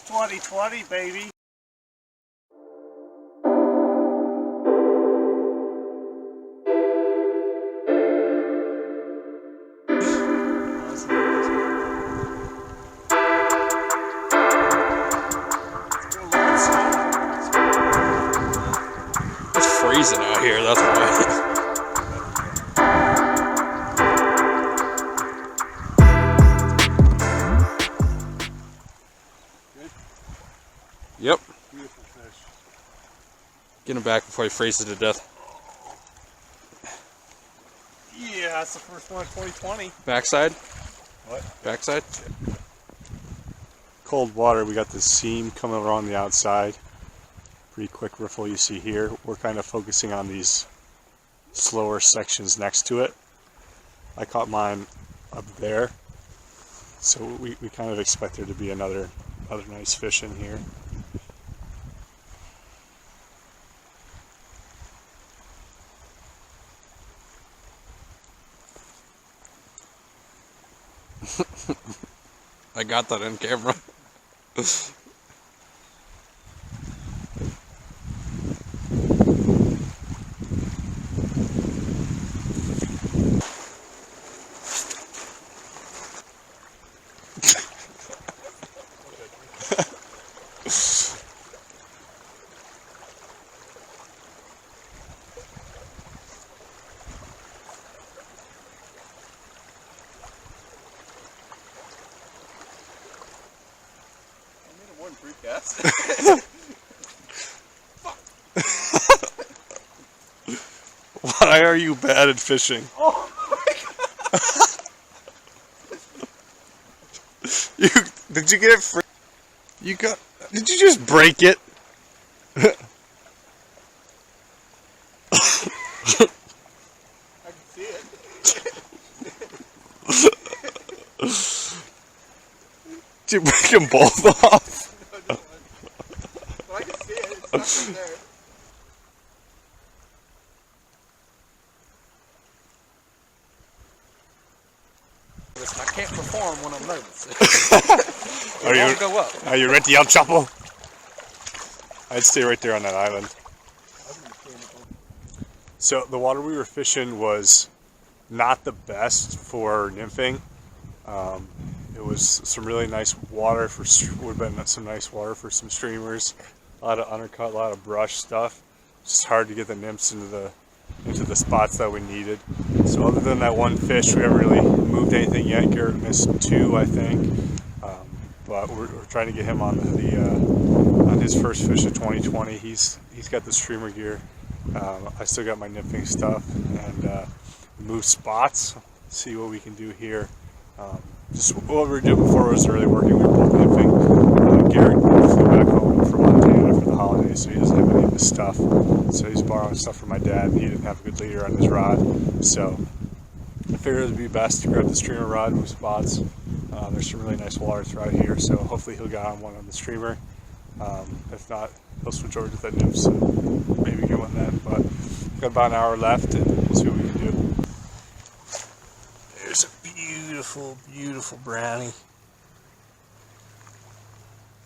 2020, baby. It's freezing out here, that's why. Yep. Beautiful fish. Get him back before he freezes to death. Yeah, that's the first one of 2020. Backside? What? Backside? Cold water, we got the seam coming around the outside. Pretty quick riffle you see here. We're kind of focusing on these slower sections next to it. I caught mine up there. So we kind of expect there to be another nice fish in here. I got that in camera. Why are you bad at fishing? Oh my God. Did you get it free? Did you just break it? I can see it. Did you break them both off? No, well, I can see it. It's stuck right there. I can't perform when I'm nervous. Go up. Are you ready, El Chapo? I'd stay right there on that island. So the water we were fishing was not the best for nymphing. It was some really nice water would have been some nice water for some streamers. A lot of undercut, a lot of brush stuff. It's just hard to get the nymphs into the spots that we needed. So other than that one fish, we haven't really moved anything yet. Garrett missed 2, I think. But we're trying to get him on on his first fish of 2020. He's got the streamer gear. I still got my nymphing stuff and move spots. See what we can do here. Just what we were doing before wasn't really working. We were both nymphing. Garrett flew back home from Montana for the holidays, so he doesn't have any of his stuff. So he's borrowing stuff from my dad, and he didn't have a good leader on his rod. So I figured it would be best to grab the streamer rod, move spots. There's some really nice water throughout here, so hopefully he'll get on one on the streamer. If not, he'll switch over to the nymphs and maybe get one then. But we've got about an hour left, and we'll see what we can do. There's a beautiful, beautiful brownie.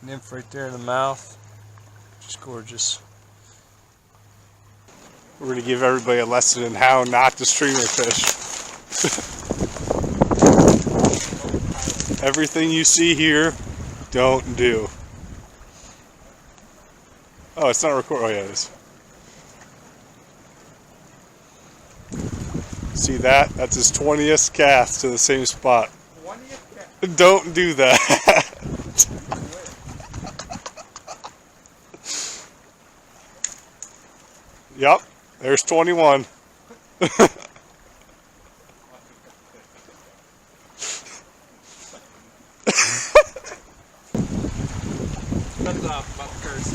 Nymph right there in the mouth. Just gorgeous. We're going to give everybody a lesson in how not to streamer fish. Everything you see here, don't do. Oh, it's not recording. Oh, yeah, it is. See that? That's his 20th cast to the same spot. 20th cast? Don't do that. Yep, there's 21. Cut it off, about to curse.